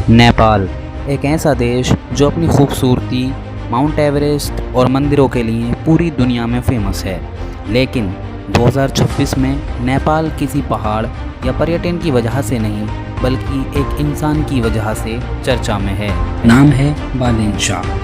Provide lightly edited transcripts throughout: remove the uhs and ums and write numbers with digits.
नेपाल एक ऐसा देश जो अपनी खूबसूरती, माउंट एवरेस्ट और मंदिरों के लिए पूरी दुनिया में फेमस है। लेकिन 2026 में नेपाल किसी पहाड़ या पर्यटन की वजह से नहीं, बल्कि एक इंसान की वजह से चर्चा में है। नाम है बालेन शाह।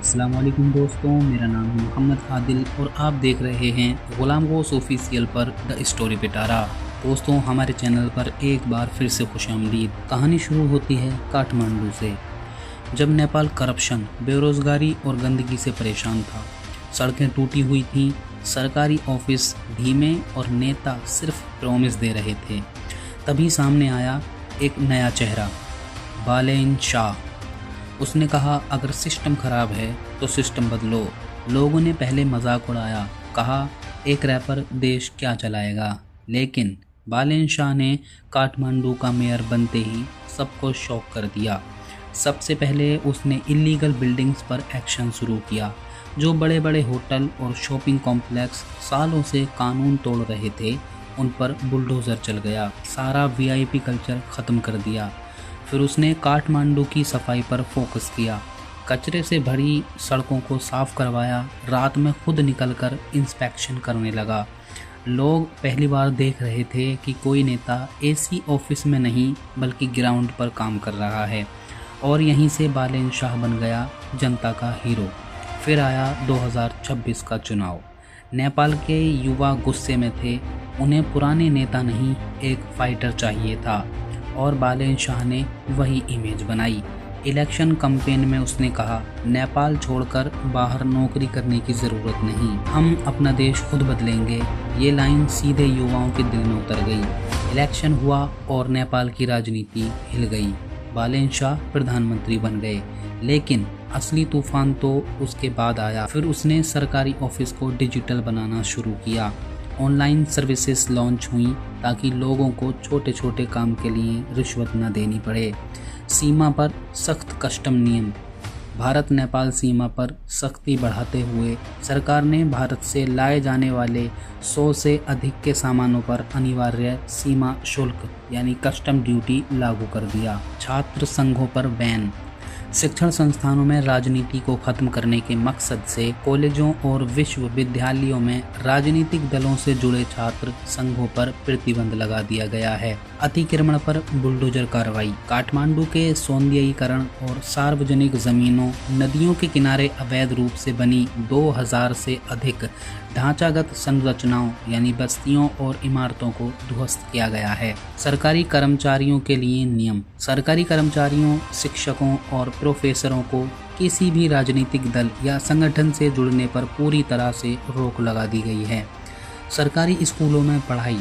अस्सलाम वालेकुम दोस्तों, मेरा नाम है मोहम्मद आदिल और आप देख रहे हैं गुलाम गौस ऑफिशियल पर द स्टोरी पिटारा। दोस्तों, हमारे चैनल पर एक बार फिर से खुशामदीद। कहानी शुरू होती है काठमांडू से। जब नेपाल करप्शन, बेरोजगारी और गंदगी से परेशान था, सड़कें टूटी हुई थीं, सरकारी ऑफिस धीमे और नेता सिर्फ प्रॉमिस दे रहे थे, तभी सामने आया एक नया चेहरा, बालेन शाह। उसने कहा, अगर सिस्टम खराब है तो सिस्टम बदलो। लोगों ने पहले मजाक उड़ाया, कहा एक रैपर देश क्या चलाएगा। लेकिन बालेन शाह ने काठमांडू का मेयर बनते ही सबको शॉक कर दिया। सबसे पहले उसने इलीगल बिल्डिंग्स पर एक्शन शुरू किया। जो बड़े बड़े होटल और शॉपिंग कॉम्प्लेक्स सालों से कानून तोड़ रहे थे, उन पर बुलडोज़र चल गया। सारा वीआईपी कल्चर ख़त्म कर दिया। फिर उसने काठमांडू की सफाई पर फोकस किया। कचरे से भरी सड़कों को साफ करवाया। रात में खुद निकलकर इंस्पेक्शन करने लगा। लोग पहली बार देख रहे थे कि कोई नेता एसी ऑफिस में नहीं, बल्कि ग्राउंड पर काम कर रहा है। और यहीं से बालेन शाह बन गया जनता का हीरो। फिर आया 2026 का चुनाव। नेपाल के युवा गुस्से में थे। उन्हें पुराने नेता नहीं, एक फाइटर चाहिए था। और बालेन शाह ने वही इमेज बनाई। इलेक्शन कैंपेन में उसने कहा, नेपाल छोड़कर बाहर नौकरी करने की ज़रूरत नहीं, हम अपना देश खुद बदलेंगे। ये लाइन सीधे युवाओं के दिल में उतर गई। इलेक्शन हुआ और नेपाल की राजनीति हिल गई। बालेन शाह प्रधानमंत्री बन गए। लेकिन असली तूफान तो उसके बाद आया। फिर उसने सरकारी ऑफिस को डिजिटल बनाना शुरू किया। ऑनलाइन सर्विसेज लॉन्च हुई ताकि लोगों को छोटे छोटे काम के लिए रिश्वत न देनी पड़े। सीमा पर सख्त कस्टम नियम। भारत नेपाल सीमा पर सख्ती बढ़ाते हुए सरकार ने भारत से लाए जाने वाले 100 से अधिक के सामानों पर अनिवार्य सीमा शुल्क यानी कस्टम ड्यूटी लागू कर दिया। छात्र संघों पर बैन। शिक्षण संस्थानों में राजनीति को खत्म करने के मकसद से कॉलेजों और विश्वविद्यालयों में राजनीतिक दलों से जुड़े छात्र संघों पर प्रतिबंध लगा दिया गया है। अतिक्रमण पर बुलडोजर कार्रवाई। काठमांडू के सौंदर्यीकरण और सार्वजनिक जमीनों, नदियों के किनारे अवैध रूप से बनी 2000 से अधिक ढांचागत संरचनाओं यानी बस्तियों और इमारतों को ध्वस्त किया गया है। सरकारी कर्मचारियों के लिए नियम। सरकारी कर्मचारियों, शिक्षकों और प्रोफेसरों को किसी भी राजनीतिक दल या संगठन से जुड़ने पर पूरी तरह से रोक लगा दी गई है। सरकारी स्कूलों में पढ़ाई।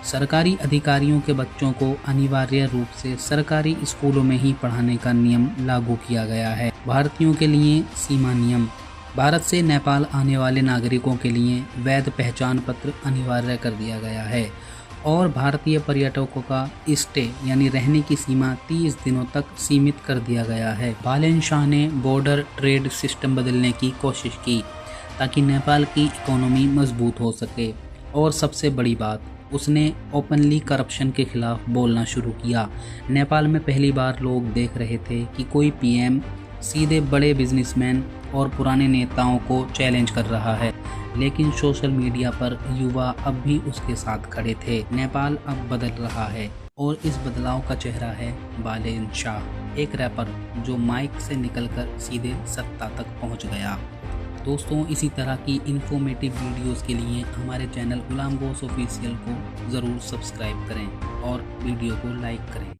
सरकारी अधिकारियों के बच्चों को अनिवार्य रूप से सरकारी स्कूलों में ही पढ़ाने का नियम लागू किया गया है। भारतीयों के लिए सीमा नियम। भारत से नेपाल आने वाले नागरिकों के लिए वैध पहचान पत्र अनिवार्य कर दिया गया है। और भारतीय पर्यटकों का स्टे यानी रहने की सीमा 30 दिनों तक सीमित कर दिया गया है। बालेन शाह ने बॉर्डर ट्रेड सिस्टम बदलने की कोशिश की ताकि नेपाल की इकोनॉमी मजबूत हो सके। और सबसे बड़ी बात, उसने ओपनली करप्शन के खिलाफ बोलना शुरू किया। नेपाल में पहली बार लोग देख रहे थे कि कोई पीएम सीधे बड़े बिजनेसमैन और पुराने नेताओं को चैलेंज कर रहा है। लेकिन सोशल मीडिया पर युवा अब भी उसके साथ खड़े थे। नेपाल अब बदल रहा है और इस बदलाव का चेहरा है बालेन शाह, एक रैपर जो माइक से निकलकर सीधे सत्ता तक पहुंच गया। दोस्तों, इसी तरह की इन्फॉर्मेटिव वीडियोस के लिए हमारे चैनल गुलाम गौस ऑफिशियल को ज़रूर सब्सक्राइब करें और वीडियो को लाइक करें।